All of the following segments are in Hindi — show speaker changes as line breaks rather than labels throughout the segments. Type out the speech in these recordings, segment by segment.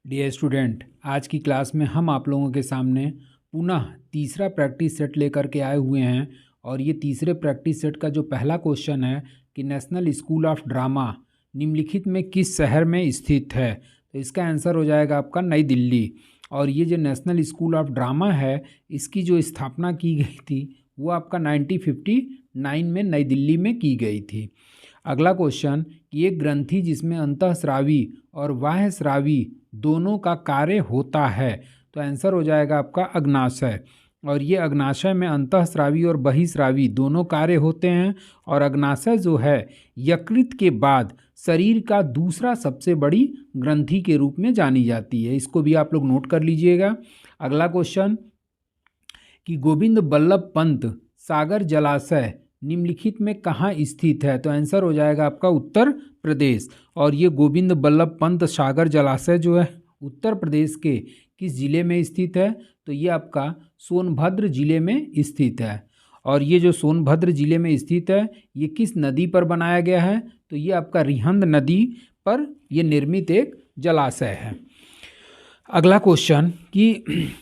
डियर स्टूडेंट, आज की क्लास में हम आप लोगों के सामने पुनः तीसरा प्रैक्टिस सेट लेकर के आए हुए हैं। और ये तीसरे प्रैक्टिस सेट का जो पहला क्वेश्चन है कि नेशनल स्कूल ऑफ ड्रामा निम्नलिखित में किस शहर में स्थित है, तो इसका आंसर हो जाएगा आपका नई दिल्ली। और ये जो नेशनल स्कूल ऑफ ड्रामा है, इसकी जो स्थापना की गई थी वो आपका 1959 में नई दिल्ली में की गई थी। अगला क्वेश्चन कि एक ग्रंथि जिसमें अंतःस्रावी और बाह्यस्रावी दोनों का कार्य होता है, तो आंसर हो जाएगा आपका अग्नाशय। और ये अग्नाशय में अंतःस्रावी और बहिस्रावी दोनों कार्य होते हैं। और अग्नाशय जो है यकृत के बाद शरीर का दूसरा सबसे बड़ी ग्रंथि के रूप में जानी जाती है। इसको भी आप लोग नोट कर लीजिएगा। अगला क्वेश्चन कि गोविंद बल्लभ पंत सागर जलाशय निम्नलिखित में कहाँ स्थित है, तो आंसर हो जाएगा आपका उत्तर प्रदेश। और ये गोविंद बल्लभ पंत सागर जलाशय जो है उत्तर प्रदेश के किस जिले में स्थित है, तो ये आपका सोनभद्र जिले में स्थित है। और ये जो सोनभद्र जिले में स्थित है ये किस नदी पर बनाया गया है, तो ये आपका रिहंद नदी पर ये निर्मित एक जलाशय है। अगला क्वेश्चन कि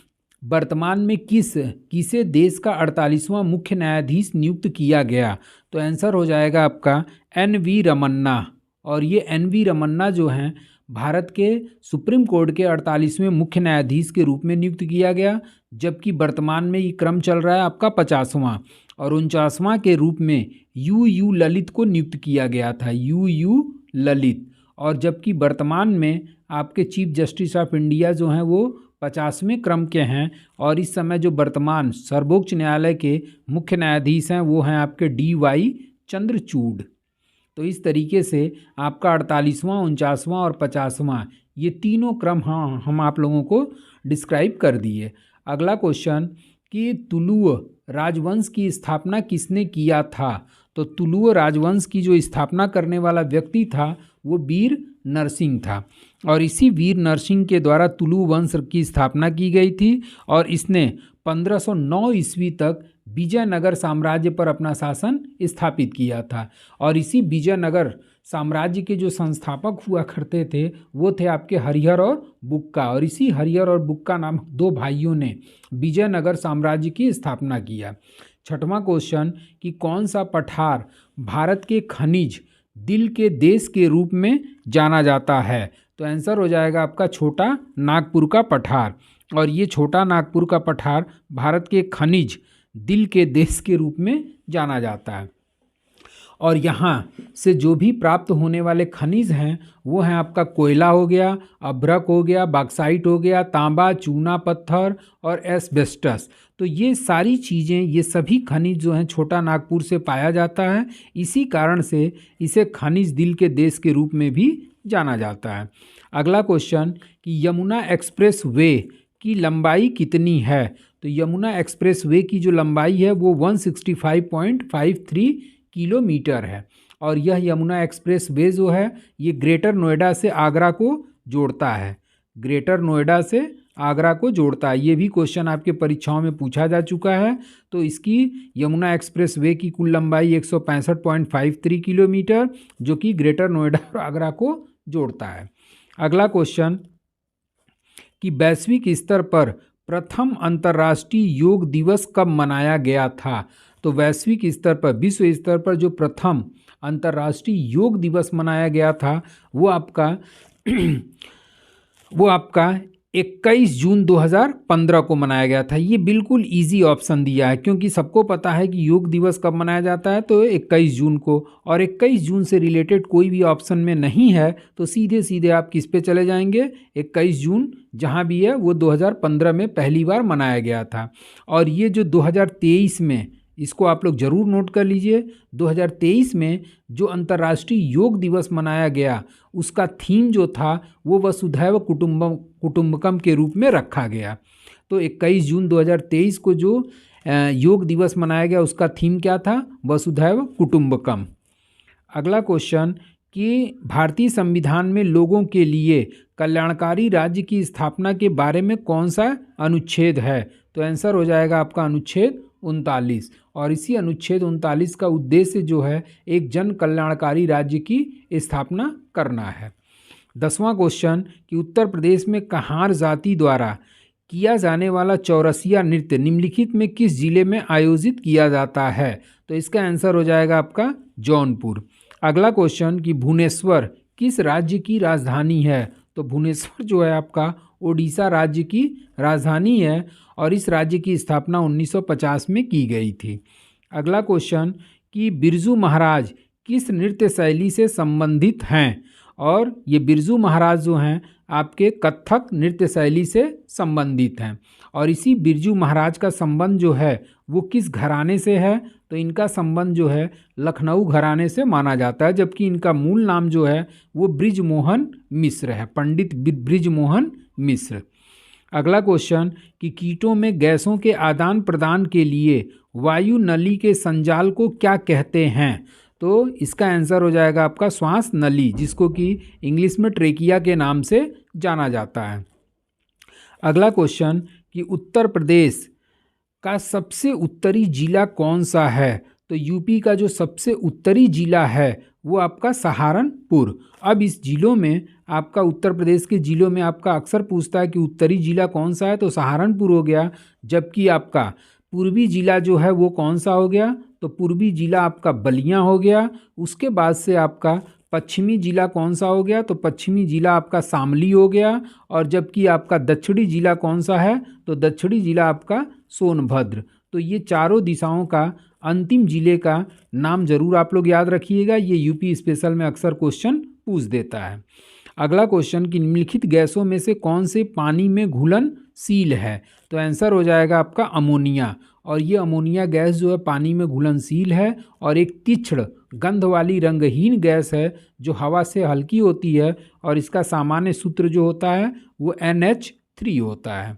वर्तमान में किसे देश का 48वां मुख्य न्यायाधीश नियुक्त किया गया, तो आंसर हो जाएगा आपका एन.वी. रमन्ना। और ये एन.वी. रमन्ना जो हैं भारत के सुप्रीम कोर्ट के 48वें मुख्य न्यायाधीश के रूप में नियुक्त किया गया, जबकि वर्तमान में ये क्रम चल रहा है आपका 50वां। और 49वां के रूप में यू ललित को नियुक्त किया गया था, यू ललित। और जबकि वर्तमान में आपके चीफ जस्टिस ऑफ इंडिया जो हैं वो 50वें क्रम के हैं। और इस समय जो वर्तमान सर्वोच्च न्यायालय के मुख्य न्यायाधीश हैं वो हैं आपके डी.वाई. चंद्रचूड़। तो इस तरीके से आपका 48वां, 49वां और 50वां ये तीनों क्रम हम आप लोगों को डिस्क्राइब कर दिए। अगला क्वेश्चन कि तुलुव राजवंश की स्थापना किसने किया था, तो तुलुव राजवंश की जो स्थापना करने वाला व्यक्ति था वो वीर नरसिंह था। और इसी वीर नरसिंह के द्वारा तुलु वंश की स्थापना की गई थी। और इसने 1509 ईस्वी तक विजयनगर साम्राज्य पर अपना शासन स्थापित किया था। और इसी विजयनगर साम्राज्य के जो संस्थापक हुआ करते थे वो थे आपके हरिहर और बुक्का। और इसी हरिहर और बुक्का नामक दो भाइयों ने विजयनगर साम्राज्य की स्थापना किया। छठवां क्वेश्चन कि कौन सा पठार भारत के खनिज दिल के देश के रूप में जाना जाता है, तो आंसर हो जाएगा आपका छोटा नागपुर का पठार। और ये छोटा नागपुर का पठार भारत के खनिज दिल के देश के रूप में जाना जाता है। और यहाँ से जो भी प्राप्त होने वाले खनिज हैं वो हैं आपका कोयला हो गया, अभ्रक हो गया, बॉक्साइट हो गया, तांबा, चूना पत्थर और एस्बेस्टस। तो ये सारी चीज़ें, ये सभी खनिज जो हैं छोटा नागपुर से पाया जाता है। इसी कारण से इसे खनिज दिल के देश के रूप में भी जाना जाता है। अगला क्वेश्चन कि यमुना एक्सप्रेस वे की लंबाई कितनी है, तो यमुना एक्सप्रेस वे की जो लंबाई है वो 165.53 किलोमीटर है। और यह यमुना एक्सप्रेस वे जो है ये ग्रेटर नोएडा से आगरा को जोड़ता है, ग्रेटर नोएडा से आगरा को जोड़ता है। ये भी क्वेश्चन आपके परीक्षाओं में पूछा जा चुका है। तो इसकी यमुना एक्सप्रेस वे की कुल लंबाई 165.53 किलोमीटर जो कि ग्रेटर नोएडा और आगरा को जोड़ता है। अगला क्वेश्चन कि वैश्विक स्तर पर प्रथम अंतर्राष्ट्रीय योग दिवस कब मनाया गया था, तो वैश्विक स्तर पर, विश्व स्तर पर जो प्रथम अंतर्राष्ट्रीय योग दिवस मनाया गया था वो आपका 21 जून 2015 को मनाया गया था। ये बिल्कुल इजी ऑप्शन दिया है क्योंकि सबको पता है कि योग दिवस कब मनाया जाता है, तो 21 जून को। और 21 जून से रिलेटेड कोई भी ऑप्शन में नहीं है तो सीधे सीधे आप किस पे चले जाएंगे, 21 जून जहाँ भी है वो 2015 में पहली बार मनाया गया था। और ये जो 2023 में, इसको आप लोग ज़रूर नोट कर लीजिए, 2023 में जो अंतर्राष्ट्रीय योग दिवस मनाया गया उसका थीम जो था वो वसुधैव कुटुंबकम के रूप में रखा गया। तो 21 जून 2023 को जो योग दिवस मनाया गया उसका थीम क्या था, वसुधैव कुटुंबकम। अगला क्वेश्चन कि भारतीय संविधान में लोगों के लिए कल्याणकारी राज्य की स्थापना के बारे में कौन सा अनुच्छेद है, तो आंसर हो जाएगा आपका अनुच्छेद 39। और इसी अनुच्छेद 39 का उद्देश्य जो है एक जन कल्याणकारी राज्य की स्थापना करना है। 10वां क्वेश्चन कि उत्तर प्रदेश में कहार जाति द्वारा किया जाने वाला चौरसिया नृत्य निम्नलिखित में किस जिले में आयोजित किया जाता है? तो इसका आंसर हो जाएगा आपका जौनपुर। अगला क्वेश्चन कि भुवनेश्वर किस राज्य की राजधानी है? तो भुवनेश्वर जो है आपका ओडिशा राज्य की राजधानी है और इस राज्य की स्थापना 1950 में की गई थी। अगला क्वेश्चन कि बिरजू महाराज किस नृत्य शैली से संबंधित हैं? और ये बिरजू महाराज जो हैं आपके कथक नृत्य शैली से संबंधित हैं और इसी बिरजू महाराज का संबंध जो है वो किस घराने से है? तो इनका संबंध जो है लखनऊ घराने से माना जाता है, जबकि इनका मूल नाम जो है वो बृजमोहन मिश्र है, पंडित बृजमोहन मिश्र। अगला क्वेश्चन कि कीटों में गैसों के आदान प्रदान के लिए वायु नली के संजाल को क्या कहते हैं? तो इसका आंसर हो जाएगा आपका श्वास नली, जिसको कि इंग्लिश में ट्रेकिया के नाम से जाना जाता है। अगला क्वेश्चन कि उत्तर प्रदेश का सबसे उत्तरी जिला कौन सा है? तो यूपी का जो सबसे उत्तरी जिला है वो आपका सहारनपुर। अब इस जिलों में आपका उत्तर प्रदेश के जिलों में आपका अक्सर पूछता है कि उत्तरी जिला कौन सा है, तो सहारनपुर हो गया। जबकि आपका पूर्वी जिला जो है वो कौन सा हो गया? तो पूर्वी जिला आपका बलिया हो गया। उसके बाद से आपका पश्चिमी जिला कौन सा हो गया? तो पश्चिमी जिला आपका शामली हो गया। और जबकि आपका दक्षिणी जिला कौन सा है? तो दक्षिणी जिला आपका सोनभद्र। तो ये चारों दिशाओं का अंतिम जिले का नाम जरूर आप लोग याद रखिएगा, ये यूपी स्पेशल में अक्सर क्वेश्चन पूछ देता है। अगला क्वेश्चन कि निम्नलिखित गैसों में से कौन से पानी में घुलनशील है? तो आंसर हो जाएगा आपका अमोनिया। और ये अमोनिया गैस जो है पानी में घुलनशील है और एक तीक्ष्ण गंध वाली रंगहीन गैस है जो हवा से हल्की होती है और इसका सामान्य सूत्र जो होता है वो NH3 होता है।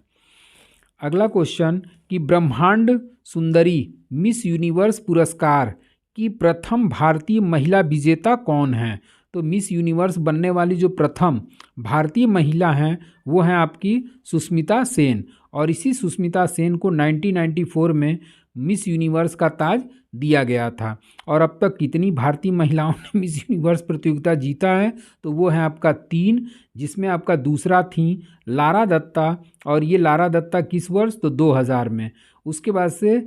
अगला क्वेश्चन कि ब्रह्मांड सुंदरी मिस यूनिवर्स पुरस्कार की प्रथम भारतीय महिला विजेता कौन है? तो मिस यूनिवर्स बनने वाली जो प्रथम भारतीय महिला हैं वो हैं आपकी सुष्मिता सेन। और इसी सुष्मिता सेन को 1994 में मिस यूनिवर्स का ताज दिया गया था। और अब तक कितनी भारतीय महिलाओं ने मिस यूनिवर्स प्रतियोगिता जीता है? तो वो है आपका 3, जिसमें आपका दूसरा थी लारा दत्ता। और ये लारा दत्ता किस वर्ष? तो 2000 में। उसके बाद से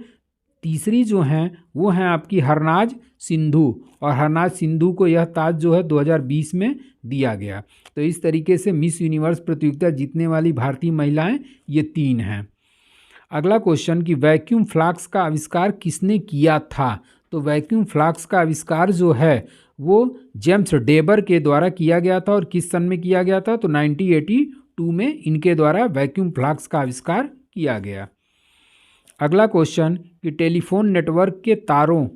तीसरी जो हैं वो हैं आपकी हरनाज सिंधु। और हरनाज सिंधु को यह ताज जो है 2020 में दिया गया। तो इस तरीके से मिस यूनिवर्स प्रतियोगिता जीतने वाली भारतीय महिलाएं ये 3 हैं। अगला क्वेश्चन कि वैक्यूम फ्लास्क का आविष्कार किसने किया था? तो वैक्यूम फ्लास्क का आविष्कार जो है वो जेम्स डेबर के द्वारा किया गया था। और किस सन में किया गया था? तो 1982 में इनके द्वारा वैक्यूम फ्लास्क का आविष्कार किया गया। अगला क्वेश्चन कि टेलीफोन नेटवर्क के तारों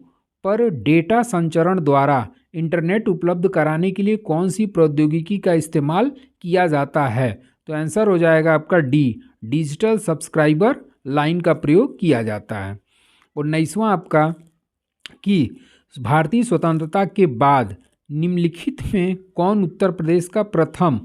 पर डेटा संचरण द्वारा इंटरनेट उपलब्ध कराने के लिए कौन सी प्रौद्योगिकी का इस्तेमाल किया जाता है? तो आंसर हो जाएगा आपका डी, डिजिटल सब्सक्राइबर लाइन का प्रयोग किया जाता है। 19वां आपका कि भारतीय स्वतंत्रता के बाद निम्नलिखित में कौन उत्तर प्रदेश का प्रथम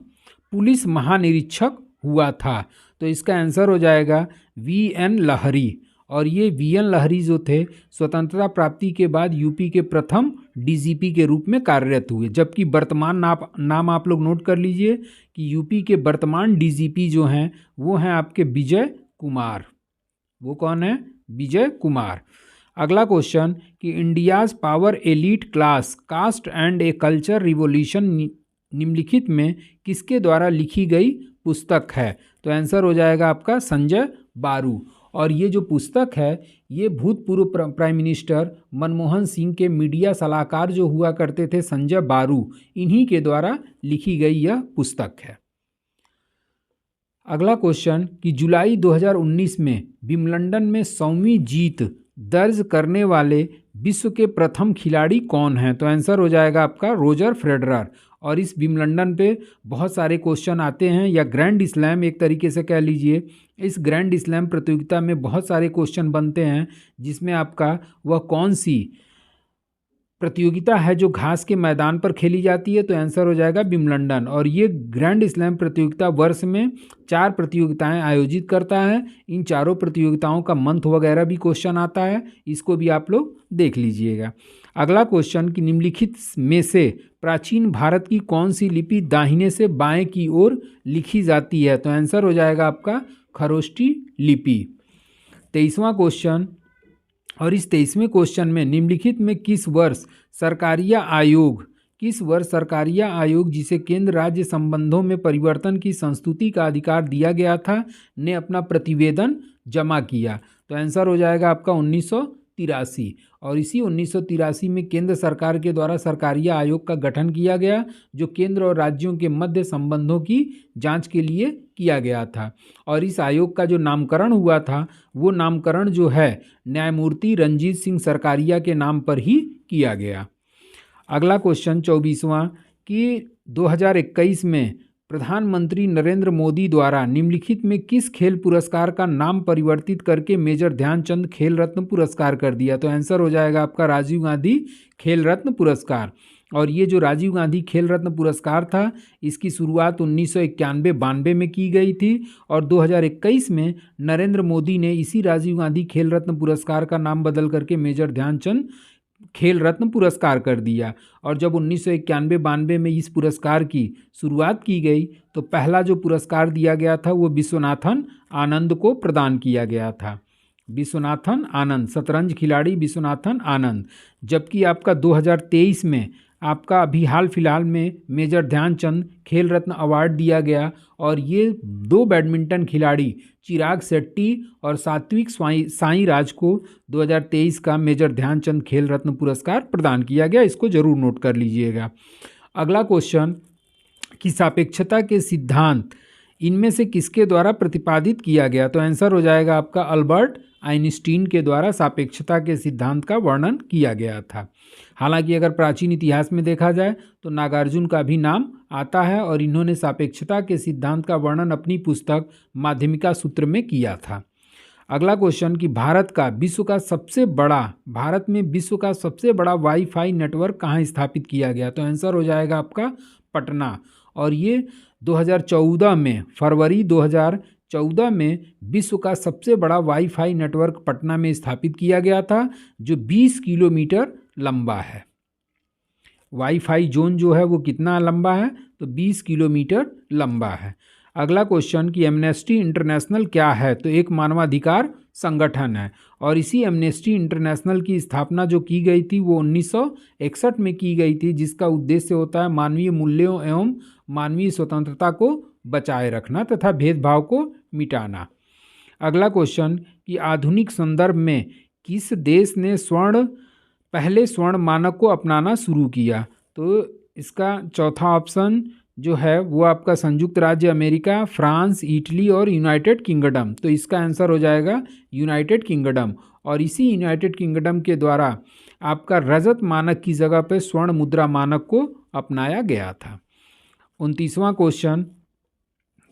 पुलिस महानिरीक्षक हुआ था? तो इसका आंसर हो जाएगा VN लहरी। और ये VN लहरी जो थे स्वतंत्रता प्राप्ति के बाद यूपी के प्रथम DGP के रूप में कार्यरत हुए। जबकि वर्तमान नाम आप लोग नोट कर लीजिए कि यूपी के वर्तमान DGP जो हैं वो हैं आपके विजय कुमार। वो कौन है? विजय कुमार। अगला क्वेश्चन कि India's power elite class cast and a culture revolution निम्नलिखित में किसके द्वारा लिखी गई पुस्तक है? तो आंसर हो जाएगा आपका संजय बारू। और ये जो पुस्तक है ये भूतपूर्व प्राइम मिनिस्टर मनमोहन सिंह के मीडिया सलाहकार जो हुआ करते थे संजय बारू, इन्हीं के द्वारा लिखी गई यह पुस्तक है। अगला क्वेश्चन कि जुलाई 2019 में विंबलडन में 100वीं जीत दर्ज करने वाले विश्व के प्रथम खिलाड़ी कौन हैं? तो आंसर हो जाएगा आपका रोजर फेडरर। और इस विंबलडन पे बहुत सारे क्वेश्चन आते हैं, या ग्रैंड स्लैम एक तरीके से कह लीजिए। इस ग्रैंड स्लैम प्रतियोगिता में बहुत सारे क्वेश्चन बनते हैं, जिसमें आपका वह कौन सी प्रतियोगिता है जो घास के मैदान पर खेली जाती है? तो आंसर हो जाएगा विंबलडन। और ये ग्रैंड स्लैम प्रतियोगिता वर्ष में 4 प्रतियोगिताएं आयोजित करता है। इन चारों प्रतियोगिताओं का मंथ वगैरह भी क्वेश्चन आता है, इसको भी आप लोग देख लीजिएगा। अगला क्वेश्चन कि निम्नलिखित में से प्राचीन भारत की कौन सी लिपि दाहिने से बाएं की ओर लिखी जाती है? तो आंसर हो जाएगा आपका खरोष्टी लिपि। 23वां क्वेश्चन, और इस 23वें क्वेश्चन में निम्नलिखित में किस वर्ष सरकारिया आयोग जिसे केंद्र राज्य संबंधों में परिवर्तन की संस्तुति का अधिकार दिया गया था, ने अपना प्रतिवेदन जमा किया? तो आंसर हो जाएगा आपका 1983। और इसी 1983 में केंद्र सरकार के द्वारा सरकारिया आयोग का गठन किया गया, जो केंद्र और राज्यों के मध्य संबंधों की जांच के लिए किया गया था। और इस आयोग का जो नामकरण हुआ था, वो नामकरण जो है न्यायमूर्ति रंजीत सिंह सरकारिया के नाम पर ही किया गया। अगला क्वेश्चन 24वां कि 2021 में प्रधानमंत्री नरेंद्र मोदी द्वारा निम्नलिखित में किस खेल पुरस्कार का नाम परिवर्तित करके मेजर ध्यानचंद खेल रत्न पुरस्कार कर दिया? तो आंसर हो जाएगा आपका राजीव गांधी खेल रत्न पुरस्कार। और ये जो राजीव गांधी खेल रत्न पुरस्कार था, इसकी शुरुआत 1991-92 में की गई थी और 2021 में नरेंद्र मोदी ने इसी राजीव गांधी खेल रत्न पुरस्कार का नाम बदल करके मेजर ध्यानचंद खेल रत्न पुरस्कार कर दिया। और जब 1991-92 में इस पुरस्कार की शुरुआत की गई, तो पहला जो पुरस्कार दिया गया था वो विश्वनाथन आनंद को प्रदान किया गया था। विश्वनाथन आनंद, शतरंज खिलाड़ी विश्वनाथन आनंद। जबकि आपका 2023 में आपका अभी हाल फिलहाल में मेजर ध्यानचंद खेल रत्न अवार्ड दिया गया, और ये 2 बैडमिंटन खिलाड़ी चिराग शेट्टी और सात्विक साईराज को 2023 का मेजर ध्यानचंद खेल रत्न पुरस्कार प्रदान किया गया। इसको जरूर नोट कर लीजिएगा। अगला क्वेश्चन कि सापेक्षता के सिद्धांत इनमें से किसके द्वारा प्रतिपादित किया गया? तो आंसर हो जाएगा आपका अल्बर्ट आइंस्टीन के द्वारा सापेक्षता के सिद्धांत का वर्णन किया गया था। हालांकि अगर प्राचीन इतिहास में देखा जाए तो नागार्जुन का भी नाम आता है, और इन्होंने सापेक्षता के सिद्धांत का वर्णन अपनी पुस्तक माध्यमिका सूत्र में किया था। अगला क्वेश्चन कि भारत में विश्व का सबसे बड़ा वाईफाई नेटवर्क कहाँ स्थापित किया गया? तो आंसर हो जाएगा आपका पटना। और ये 2014 में, फरवरी 2014 में विश्व का सबसे बड़ा वाईफाई नेटवर्क पटना में स्थापित किया गया था, जो 20 किलोमीटर लंबा है। वाईफाई जोन जो है वो कितना लंबा है? तो 20 किलोमीटर लंबा है। अगला क्वेश्चन कि एमनेस्टी इंटरनेशनल क्या है? तो एक मानवाधिकार संगठन है, और इसी एमनेस्टी इंटरनेशनल की स्थापना जो की गई थी वो 1961 में की गई थी, जिसका उद्देश्य होता है मानवीय मूल्यों एवं मानवीय स्वतंत्रता को बचाए रखना तथा भेदभाव को मिटाना। अगला क्वेश्चन कि आधुनिक संदर्भ में किस देश ने पहले स्वर्ण मानक को अपनाना शुरू किया? तो इसका चौथा ऑप्शन जो है वो आपका संयुक्त राज्य अमेरिका, फ्रांस, इटली और यूनाइटेड किंगडम। तो इसका आंसर हो जाएगा यूनाइटेड किंगडम। और इसी यूनाइटेड किंगडम के द्वारा आपका रजत मानक की जगह पर स्वर्ण मुद्रा मानक को अपनाया गया था। 29वां क्वेश्चन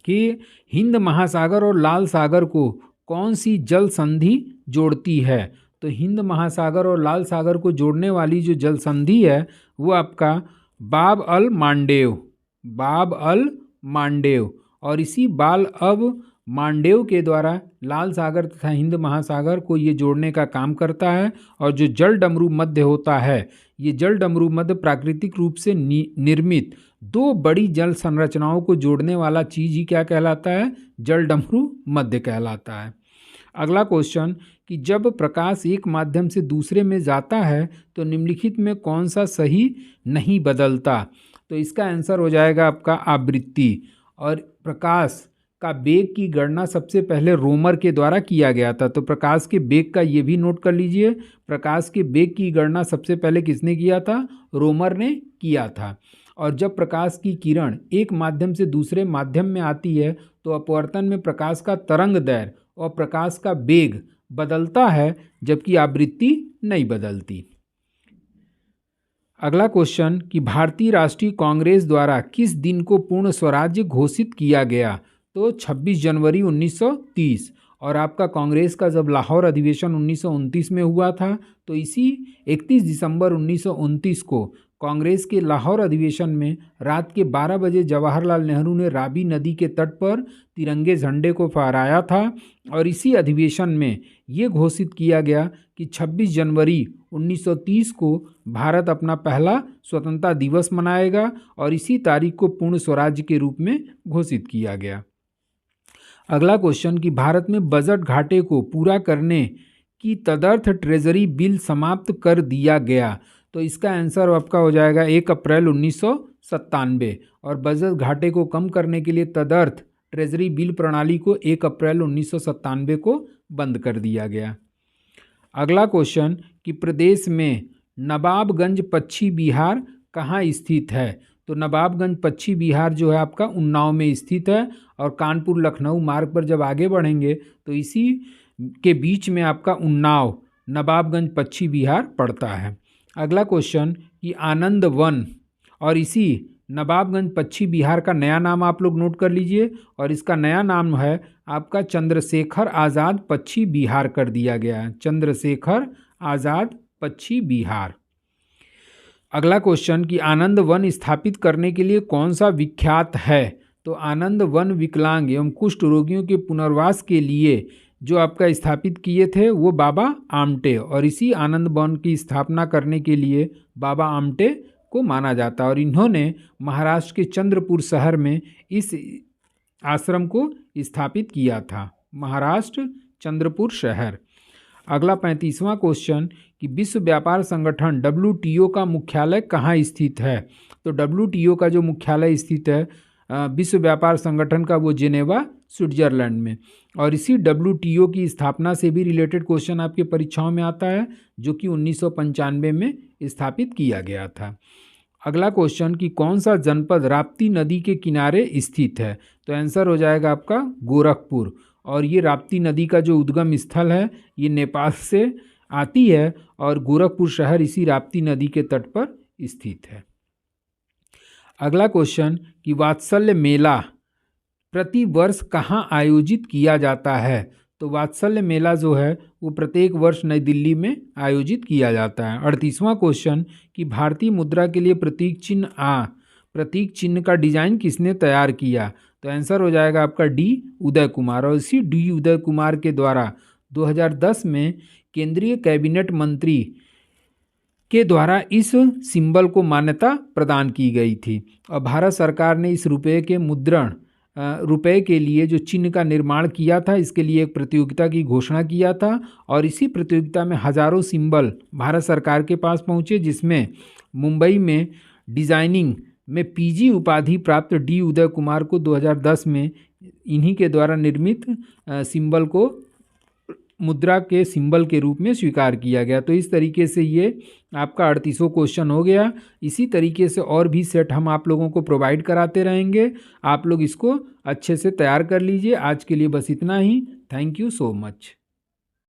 कि हिंद महासागर और लाल सागर को कौन सी जल संधि जोड़ती है? तो हिंद महासागर और लाल सागर को जोड़ने वाली जो जल संधि है वो आपका बाब अल मांडेव, और इसी बाल अब मांडेव के द्वारा लाल सागर तथा हिंद महासागर को ये जोड़ने का काम करता है। और जो जल डमरू मध्य होता है, ये जल डमरू मध्य प्राकृतिक रूप से निर्मित 2 बड़ी जल संरचनाओं को जोड़ने वाला चीज ही क्या कहलाता है? जल डमरू मध्य कहलाता है। अगला क्वेश्चन कि जब प्रकाश एक माध्यम से दूसरे में जाता है तो निम्नलिखित में कौन सा सही नहीं बदलता? तो इसका आंसर हो जाएगा आपका आवृत्ति। और प्रकाश का वेग की गणना सबसे पहले रोमर के द्वारा किया गया था। तो प्रकाश के वेग का ये भी नोट कर लीजिए, प्रकाश के वेग की गणना सबसे पहले किसने किया था? रोमर ने किया था। और जब प्रकाश की किरण एक माध्यम से दूसरे माध्यम में आती है तो अपवर्तन में प्रकाश का तरंग दैर्घ्य और प्रकाश का वेग बदलता है, जबकि आवृत्ति नहीं बदलती। अगला क्वेश्चन कि भारतीय राष्ट्रीय कांग्रेस द्वारा किस दिन को पूर्ण स्वराज्य घोषित किया गया? तो 26 जनवरी 1930। और आपका कांग्रेस का जब लाहौर अधिवेशन 1929 में हुआ था, तो इसी 31 दिसंबर 1929 को कांग्रेस के लाहौर अधिवेशन में रात के 12 बजे जवाहरलाल नेहरू ने रावी नदी के तट पर तिरंगे झंडे को फहराया था और इसी अधिवेशन में ये घोषित किया गया कि 26 जनवरी 1930 को भारत अपना पहला स्वतंत्रता दिवस मनाएगा और इसी तारीख को पूर्ण स्वराज्य के रूप में घोषित किया गया। अगला क्वेश्चन कि भारत में बजट घाटे को पूरा करने की तदर्थ ट्रेजरी बिल समाप्त कर दिया गया। तो इसका आंसर आपका हो जाएगा 1 अप्रैल 1997 और बजट घाटे को कम करने के लिए तदर्थ ट्रेजरी बिल प्रणाली को 1 अप्रैल 1997 को बंद कर दिया गया। अगला क्वेश्चन कि प्रदेश में नवाबगंज पश्चिम बिहार कहाँ स्थित है। तो नवाबगंज पश्चिम बिहार जो है आपका उन्नाव में स्थित है और कानपुर लखनऊ मार्ग पर जब आगे बढ़ेंगे तो इसी के बीच में आपका उन्नाव नवाबगंज पश्चिम बिहार पड़ता है। अगला क्वेश्चन कि आनंद वन और इसी नवाबगंज पश्चिम बिहार का नया नाम आप लोग नोट कर लीजिए और इसका नया नाम है आपका चंद्रशेखर आज़ाद पश्चिम बिहार कर दिया गया है, चंद्रशेखर आज़ाद पश्चिम बिहार। अगला क्वेश्चन कि आनंद वन स्थापित करने के लिए कौन सा विख्यात है। तो आनंद वन विकलांग एवं कुष्ठ रोगियों के पुनर्वास के लिए जो आपका स्थापित किए थे वो बाबा आमटे और इसी आनंद वन की स्थापना करने के लिए बाबा आमटे को माना जाता है और इन्होंने महाराष्ट्र के चंद्रपुर शहर में इस आश्रम को स्थापित किया था, महाराष्ट्र चंद्रपुर शहर। अगला 35वां क्वेश्चन कि विश्व व्यापार संगठन WTO का मुख्यालय कहाँ स्थित है। तो WTO का जो मुख्यालय स्थित है विश्व व्यापार संगठन का वो जेनेवा स्विट्जरलैंड में और इसी WTO की स्थापना से भी रिलेटेड क्वेश्चन आपके परीक्षाओं में आता है जो कि 1995 में स्थापित किया गया था। अगला क्वेश्चन कि कौन सा जनपद राप्ती नदी के किनारे स्थित है। तो आंसर हो जाएगा आपका गोरखपुर और ये राप्ती नदी का जो उद्गम स्थल है ये नेपाल से आती है और गोरखपुर शहर इसी राप्ती नदी के तट पर स्थित है। अगला क्वेश्चन कि वात्सल्य मेला प्रति वर्ष कहाँ आयोजित किया जाता है। तो वात्सल्य मेला जो है वो प्रत्येक वर्ष नई दिल्ली में आयोजित किया जाता है। 38वां क्वेश्चन कि भारतीय मुद्रा के लिए प्रतीक चिन्ह का डिजाइन किसने तैयार किया। तो आंसर हो जाएगा आपका डी उदय कुमार और इसी डी उदय कुमार के द्वारा 2010 में केंद्रीय कैबिनेट मंत्री के द्वारा इस सिंबल को मान्यता प्रदान की गई थी और भारत सरकार ने इस रुपए के लिए जो चिन्ह का निर्माण किया था इसके लिए एक प्रतियोगिता की घोषणा किया था और इसी प्रतियोगिता में हजारों सिंबल भारत सरकार के पास पहुंचे जिसमें मुंबई में डिजाइनिंग में PG उपाधि प्राप्त डी उदय कुमार को 2010 में इन्हीं के द्वारा निर्मित सिंबल को मुद्रा के सिंबल के रूप में स्वीकार किया गया। तो इस तरीके से ये आपका 38वां क्वेश्चन हो गया। इसी तरीके से और भी सेट हम आप लोगों को प्रोवाइड कराते रहेंगे, आप लोग इसको अच्छे से तैयार कर लीजिए। आज के लिए बस इतना ही। Thank you so much.